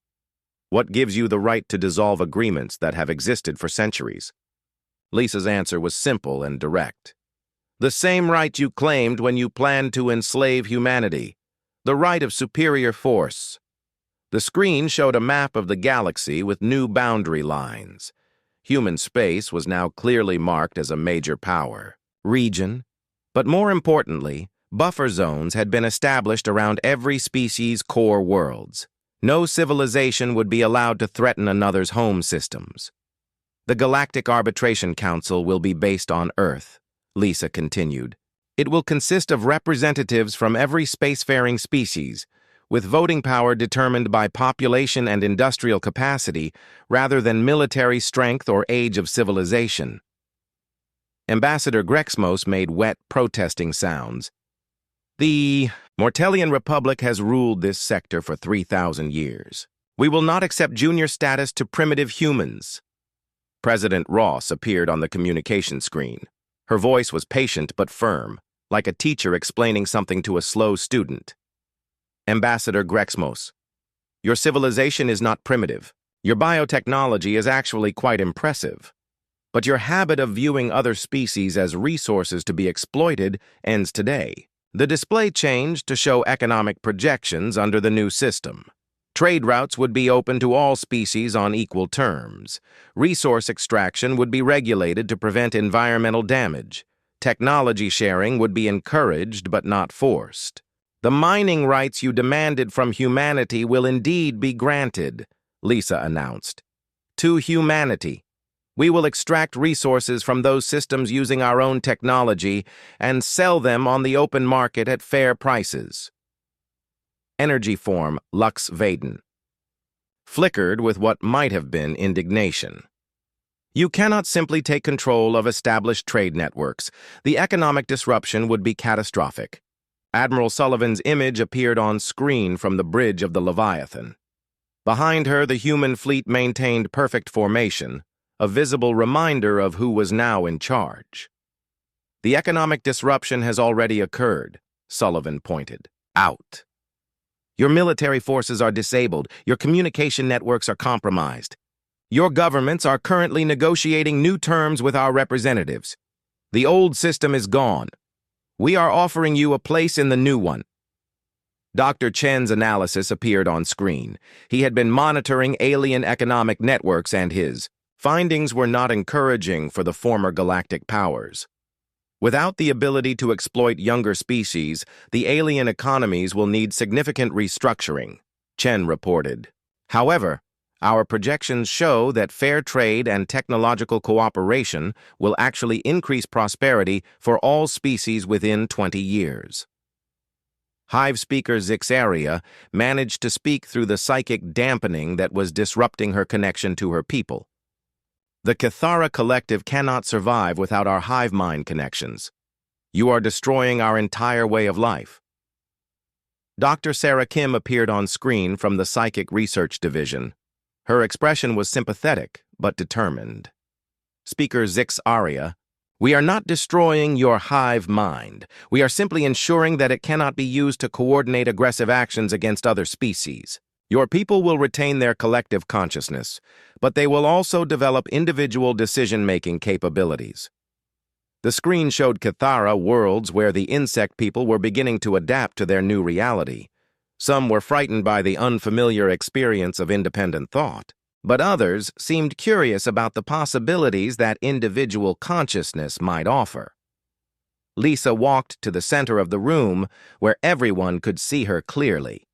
"What gives you the right to dissolve agreements that have existed for centuries?" Lisa's answer was simple and direct. "The same right you claimed when you planned to enslave humanity, the right of superior force." The screen showed a map of the galaxy with new boundary lines. Human space was now clearly marked as a major power region, but more importantly, buffer zones had been established around every species' core worlds. No civilization would be allowed to threaten another's home systems. "The Galactic Arbitration Council will be based on Earth," Lisa continued. "It will consist of representatives from every spacefaring species, with voting power determined by population and industrial capacity rather than military strength or age of civilization." Ambassador Grexmos made wet, protesting sounds. "The Mortellian Republic has ruled this sector for 3,000 years. We will not accept junior status to primitive humans." President Ross appeared on the communication screen. Her voice was patient but firm, like a teacher explaining something to a slow student. "Ambassador Grexmos, your civilization is not primitive. Your biotechnology is actually quite impressive. But your habit of viewing other species as resources to be exploited ends today." The display changed to show economic projections under the new system. Trade routes would be open to all species on equal terms. Resource extraction would be regulated to prevent environmental damage. Technology sharing would be encouraged but not forced. "The mining rights you demanded from humanity will indeed be granted," Lisa announced. "To humanity. We will extract resources from those systems using our own technology and sell them on the open market at fair prices. Energy form Lux Vaden flickered with what might have been indignation. You cannot simply take control of established trade networks. The economic disruption would be catastrophic. Admiral Sullivan's image appeared on screen from the bridge of the Leviathan. Behind her, the human fleet maintained perfect formation, a visible reminder of who was now in charge. The economic disruption has already occurred, Sullivan pointed out. Your military forces are disabled. Your communication networks are compromised. Your governments are currently negotiating new terms with our representatives. The old system is gone. We are offering you a place in the new one. Dr. Chen's analysis appeared on screen. He had been monitoring alien economic networks, and his findings were not encouraging for the former galactic powers. Without the ability to exploit younger species, the alien economies will need significant restructuring, Chen reported. However, our projections show that fair trade and technological cooperation will actually increase prosperity for all species within 20 years. Hive speaker Zixaria managed to speak through the psychic dampening that was disrupting her connection to her people. The Cathara collective cannot survive without our hive mind connections. You are destroying our entire way of life. Dr. Sarah Kim appeared on screen from the Psychic Research Division. Her expression was sympathetic, but determined. Speaker Zix Aria, we are not destroying your hive mind. We are simply ensuring that it cannot be used to coordinate aggressive actions against other species. Your people will retain their collective consciousness, but they will also develop individual decision-making capabilities. The screen showed Cathara worlds where the insect people were beginning to adapt to their new reality. Some were frightened by the unfamiliar experience of independent thought, but others seemed curious about the possibilities that individual consciousness might offer. Lisa walked to the center of the room where everyone could see her clearly.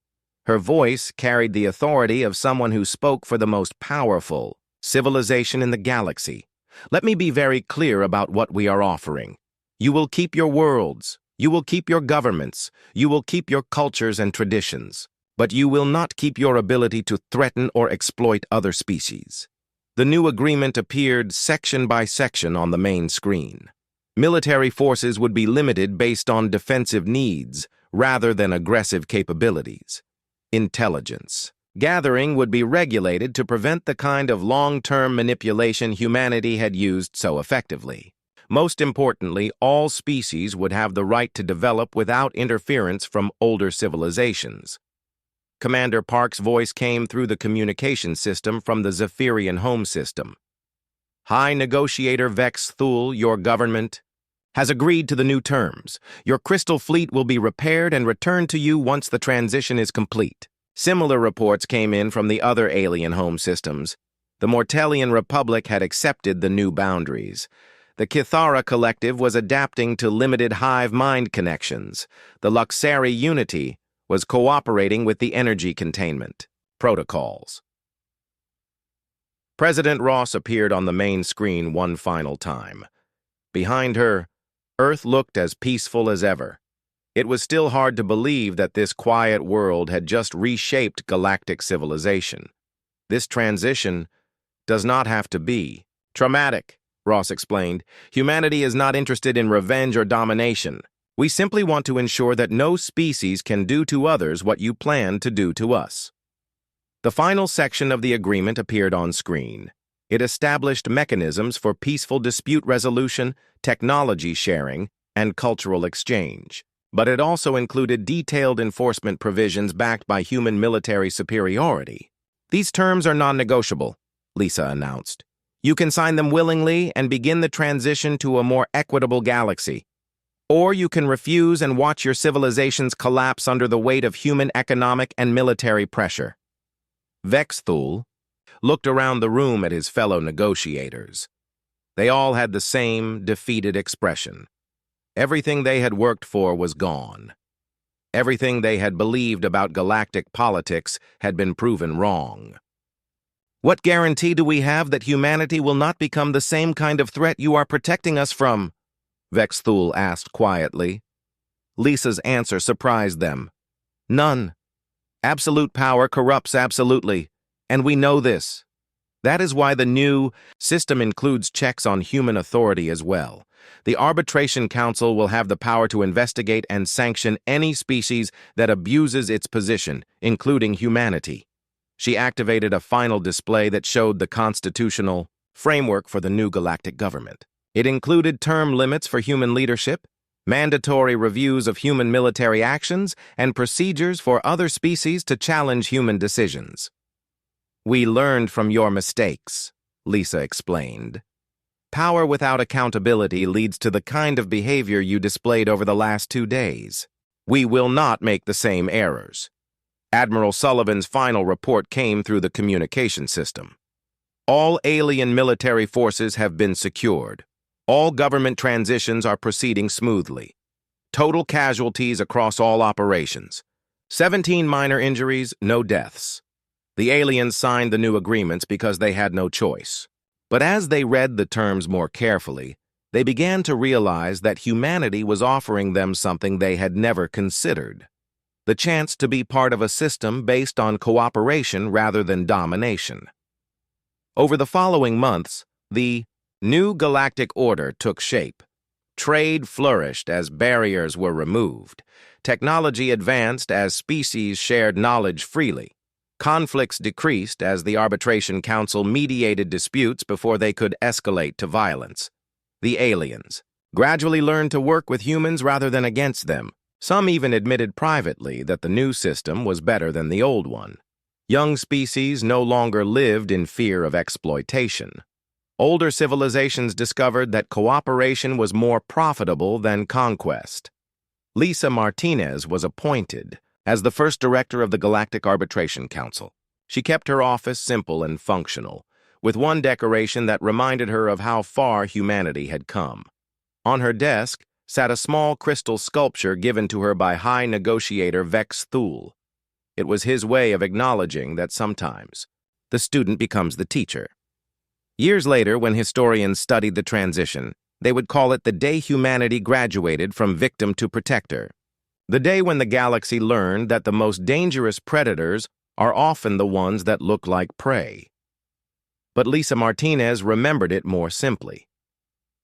Her voice carried the authority of someone who spoke for the most powerful civilization in the galaxy. Let me be very clear about what we are offering. You will keep your worlds, you will keep your governments, you will keep your cultures and traditions, but you will not keep your ability to threaten or exploit other species. The new agreement appeared section by section on the main screen. Military forces would be limited based on defensive needs rather than aggressive capabilities. Intelligence gathering would be regulated to prevent the kind of long-term manipulation humanity had used so effectively. Most importantly, all species would have the right to develop without interference from older civilizations. Commander Park's voice came through the communication system from the Zephyrian home system. High Negotiator Vex Thul, your government has agreed to the new terms. Your crystal fleet will be repaired and returned to you once the transition is complete. Similar reports came in from the other alien home systems. The Mortellian Republic had accepted the new boundaries. The Cathara collective was adapting to limited hive mind connections. The Luxari Unity was cooperating with the energy containment protocols. President Ross appeared on the main screen one final time. Behind her, Earth looked as peaceful as ever. It was still hard to believe that this quiet world had just reshaped galactic civilization. This transition does not have to be traumatic, Ross explained. Humanity is not interested in revenge or domination. We simply want to ensure that no species can do to others what you plan to do to us. The final section of the agreement appeared on screen. It established mechanisms for peaceful dispute resolution, technology sharing, and cultural exchange. But it also included detailed enforcement provisions backed by human military superiority. These terms are non-negotiable, Lisa announced. You can sign them willingly and begin the transition to a more equitable galaxy. Or you can refuse and watch your civilizations collapse under the weight of human economic and military pressure. Vex Thul looked around the room at his fellow negotiators. They all had the same defeated expression. Everything they had worked for was gone. Everything they had believed about galactic politics had been proven wrong. What guarantee do we have that humanity will not become the same kind of threat you are protecting us from? Vex Thul asked quietly. Lisa's answer surprised them. None. Absolute power corrupts absolutely, and we know this. That is why the new system includes checks on human authority as well. The Arbitration Council will have the power to investigate and sanction any species that abuses its position, including humanity. She activated a final display that showed the constitutional framework for the new galactic government. It included term limits for human leadership, mandatory reviews of human military actions, and procedures for other species to challenge human decisions. We learned from your mistakes, Lisa explained. Power without accountability leads to the kind of behavior you displayed over the last 2 days. We will not make the same errors. Admiral Sullivan's final report came through the communication system. All alien military forces have been secured. All government transitions are proceeding smoothly. Total casualties across all operations. 17 minor injuries, no deaths. The aliens signed the new agreements because they had no choice. But as they read the terms more carefully, they began to realize that humanity was offering them something they had never considered: the chance to be part of a system based on cooperation rather than domination. Over the following months, the new galactic order took shape. Trade flourished as barriers were removed. Technology advanced as species shared knowledge freely. Conflicts decreased as the Arbitration Council mediated disputes before they could escalate to violence. The aliens gradually learned to work with humans rather than against them. Some even admitted privately that the new system was better than the old one. Young species no longer lived in fear of exploitation. Older civilizations discovered that cooperation was more profitable than conquest. Lisa Martinez was appointed as the first director of the Galactic Arbitration Council. She kept her office simple and functional, with one decoration that reminded her of how far humanity had come. On her desk sat a small crystal sculpture given to her by High Negotiator Vex Thul. It was his way of acknowledging that sometimes the student becomes the teacher. Years later, when historians studied the transition, they would call it the day humanity graduated from victim to protector. The day when the galaxy learned that the most dangerous predators are often the ones that look like prey. But Lisa Martinez remembered it more simply.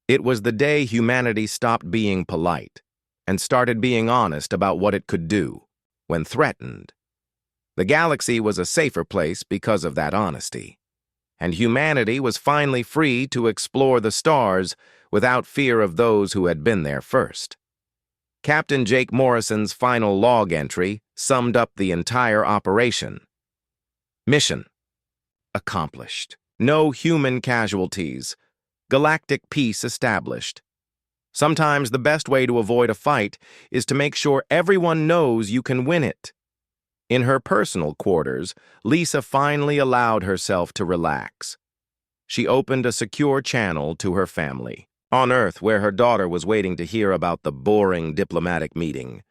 It was the day humanity stopped being polite and started being honest about what it could do when threatened. The galaxy was a safer place because of that honesty, and humanity was finally free to explore the stars without fear of those who had been there first. Captain Jake Morrison's final log entry summed up the entire operation. Mission accomplished. No human casualties. Galactic peace established. Sometimes the best way to avoid a fight is to make sure everyone knows you can win it. In her personal quarters, Lisa finally allowed herself to relax. She opened a secure channel to her family. On Earth, where her daughter was waiting to hear about the boring diplomatic meeting,